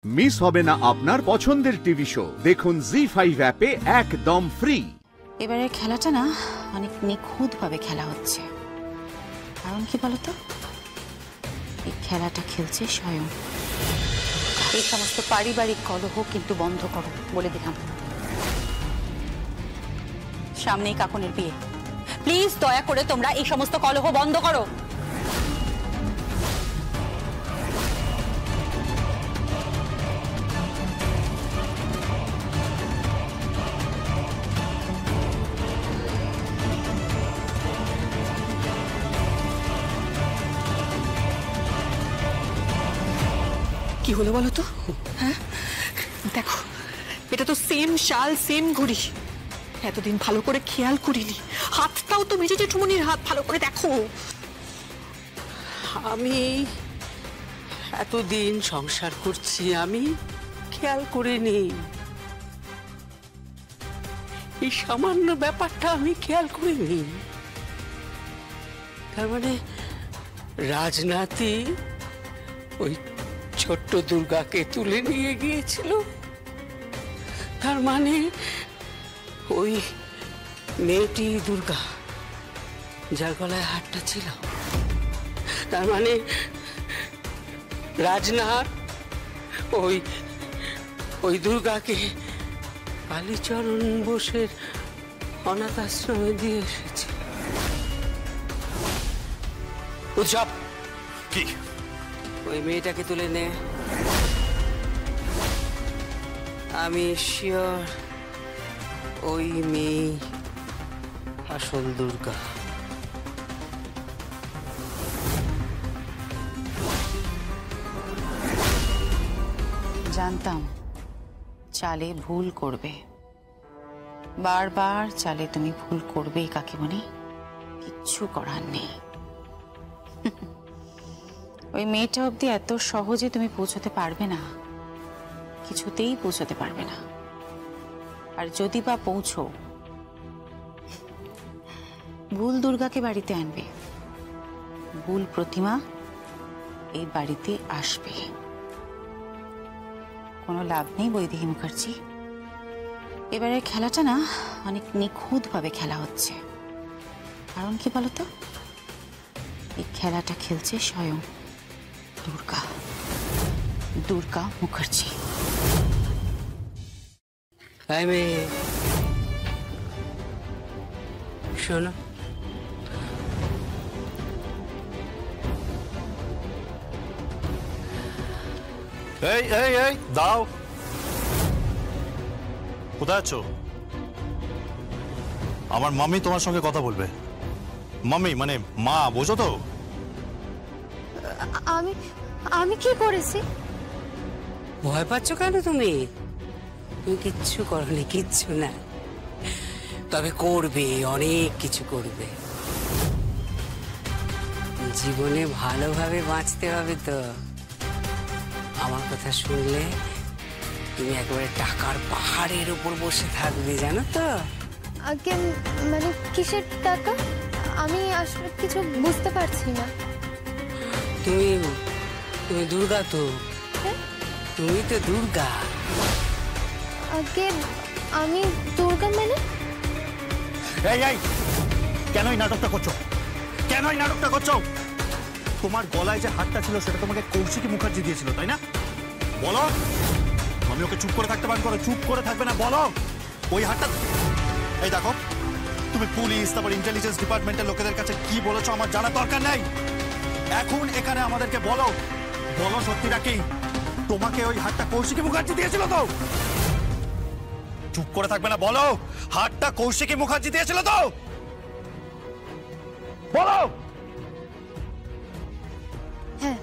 Miss হবে না আপনার পছন্দের টিভি শো। দেখুন জি5 অ্যাপে একদম ফ্রি। এবারে খেলাটা না অনেক নিখুঁত ভাবে খেলা হচ্ছে। কারণ কি বলতো, এই খেলাটা খেলছে স্বয়ং। এই সমস্ত পারিবারিক কলহ কিন্তু বন্ধ করো বলে দিলাম। সামনেই কাকনের বিয়ে, প্লিজ দয়া করে তোমরা এই সমস্ত কলহ বন্ধ করো। কি হলো বলো তো? হ্যাঁ দেখো, এটা তো সেম শাল সেম ঘড়ি। এতদিন ভালো করে খেয়াল করিনি। হাতটাও তো মেজে জেঠুমনির হাত, ভালো করে দেখো। আমি এতদিন সংসার করছি, আমি খেয়াল করিনি। এই সামান্য ব্যাপারটা আমি খেয়াল করিনি। তার মানে রাজনাতি ওই ছোট্ট দুর্গাকে তুলে নিয়ে গিয়েছিল। তার মানে ওই মেয়েটি দুর্গা, যার গলায় হারটা ছিল, তার মানে রাজনাথ ওই দুর্গাকে কালীচরণ বোসের অনাথ আশ্রমে দিয়ে এসেছে। উৎসব কি ওই মেয়েটাকে তুলে নে। আমি শিওর ওই মেয়ে আসল দুর্গা। জানতাম চালে ভুল করবে, বারবার চালে তুমি ভুল করবেই কাকিমণি, কিচ্ছু করার নেই। ওই মেয়েটা অবধি এত সহজে তুমি পৌঁছতে পারবে না, কিছুতেই পৌঁছতে পারবে না। আর যদি বা পৌঁছো, ভুল দুর্গাকে বাড়িতে আনবে, ভুল প্রতিমা এই বাড়িতে আসবে। কোনো লাভ নেই বৈদেহী মুখার্জি। এবারে খেলাটা না অনেক নিখুঁত ভাবে খেলা হচ্ছে। কারণ কি বলতো, এই খেলাটা খেলছে স্বয়ং দুর্গা, দুর্গা মুখার্জি। শোনো, এই এই এই দাও, কোথায় আছো? আমার মাম্মি তোমার সঙ্গে কথা বলবে। মাম্মি মানে মা, বোঝো তো? আমি কি করেছি? ভয় পাচ্ছ কেন তুমি? তুমি কিচ্ছু করনি, কিচ্ছু না। তবে করবে, অনেক কিছু করবে। জীবনে ভালোভাবে বাঁচতে হবে তো। আমার কথা শুনলে তুমি একেবারে টাকার পাহাড়ের উপর বসে থাকবে, জানো তো? আগে মানে কিসের টাকা? আমি আসলে কিছু বুঝতে পারছি না। তুমি দুর্গা তো। তুমি তো দুর্গা। আগে আমি দুর্গা মানে? এই এই কেন এই নাটকটা করছো? কেন এই নাটকটা করছো? তোমার গলায় যে হারটা ছিল সেটা তোমাকে কৌশিকী মুখার্জি দিয়েছিল, তাই না? বলো। আমি ওকে চুপ করে থাকতে বারণ করো। চুপ করে থাকবে না, বলো। ওই হারটা, এই দেখো, তুমি পুলিশ তারপর ইন্টেলিজেন্স ডিপার্টমেন্টের লোকেদের কাছে কি বলেছো আমার জানার দরকার নেই। এখন এখানে আমাদেরকে বলো, বলো সত্যিটা কি? তোমাকে ওই হারটা কৌশিকী মুখার্জি দিয়েছিল তো? চুপ করে থাকবে না, বলো। হারটা কৌশিকী মুখার্জি দিয়েছিল তো? বলো। হ্যাঁ,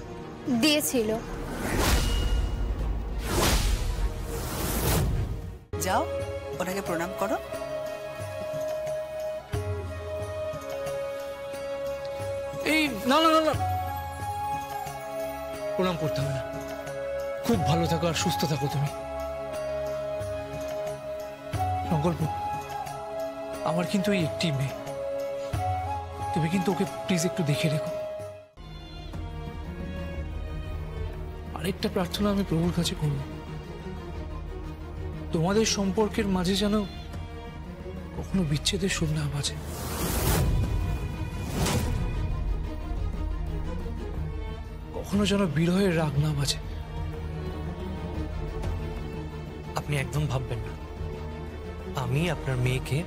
দিয়েছিল। যাও, ওনাকে প্রণাম করো। এই না না না না, প্রণাম করতে হবে না। খুব ভালো থাকো আর সুস্থ থাকো তুমি। সংকল্প, আমার কিন্তু এই একটি মেয়ে, তুমি কিন্তু ওকে প্লিজ একটু দেখে রেখো। আর আরেকটা প্রার্থনা আমি প্রভুর কাছে করব, তোমাদের সম্পর্কের মাঝে যেন কখনো বিচ্ছেদের সুর না বাজে। কখনো যেন বিরহের রাগ না বাজে। আপনি একদম ভাববেন না, আমি আপনার মেয়েকে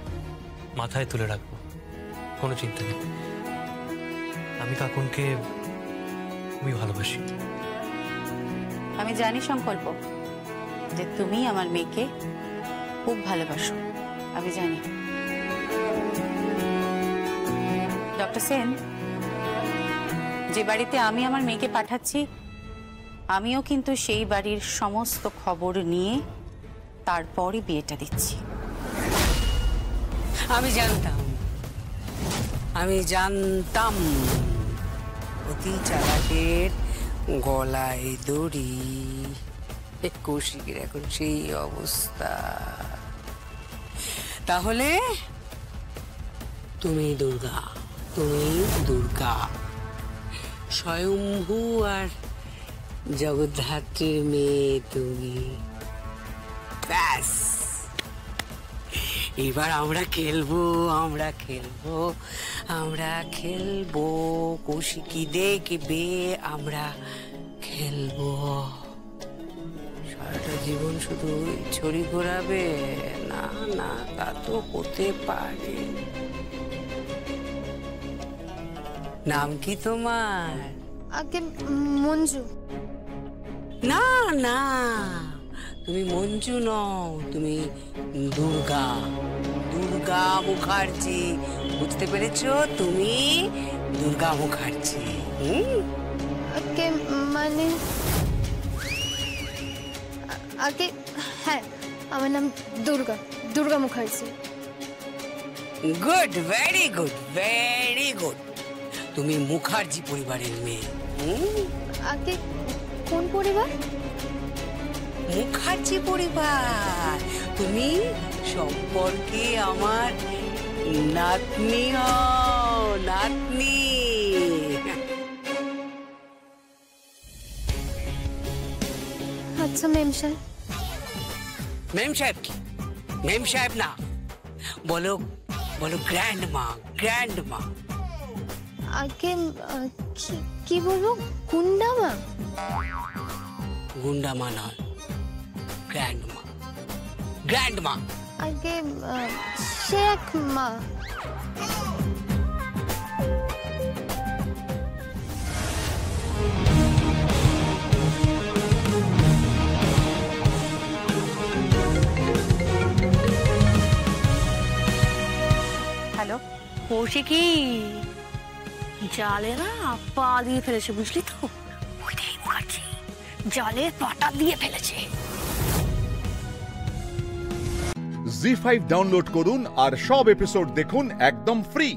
মাথায় তুলে রাখবো, কোনো চিন্তা নেই। আমি কাকুনকে খুবই ভালোবাসি। আমি জানি সংকল্প যে তুমি আমার মেয়েকে খুব ভালোবাসো, আমি জানি। ডক্টর সেন, যে বাড়িতে আমি আমার মেয়েকে পাঠাচ্ছি, আমিও কিন্তু সেই বাড়ির সমস্ত খবর নিয়ে তারপরই বিয়েটা দিচ্ছি। আমি জানতাম অতি চালাকের গলায় দড়ি। কৌশিকের এখন সেই অবস্থা। তাহলে তুমি দুর্গা, স্বয়ম্ভু আর জগদ্ধাত্রীর মেয়ে তুমি। ব্যাস, এবার আমরা খেলবো কৌশিকী দেখবে, আমরা খেলবো। সারাটা জীবন শুধু ছড়ি ঘোরাবে না, না তা তো হতে পারে। নাম কি তোমার? আগে মঞ্জু। না না, তুমি মঞ্জু নও, তুমি দুর্গা মুখার্জি। বুঝতে পেরেছো? তুমি দুর্গা মুখার্জি। আগে মানে আগে, হ্যাঁ, আমার নাম Durga Mukherjee. Good, very good. তুমি মুখার্জি পরিবারের মেয়ে। আগে কোন পরিবার? মুখার্জি পরিবার। তুমি সম্পর্কে আমার নাতনি হও, নাতনি। আচ্ছা মেম সাহেব। মেম সাহেব না, বলো গ্র্যান্ড মা। আগে কি বলবো? গুন্ডামা? গুন্ডামা নয়, গ্র্যান্ড মা। আগে সে এক মা। হ্যালো, কৌশিকী, জালে না পা দিয়ে ফেলেছে, বুঝলি তো? ওইটাই মুখার্জি জালে পাটা দিয়ে ফেলেছে। জি5 ডাউনলোড করুন আর সব এপিসোড দেখুন একদম ফ্রি।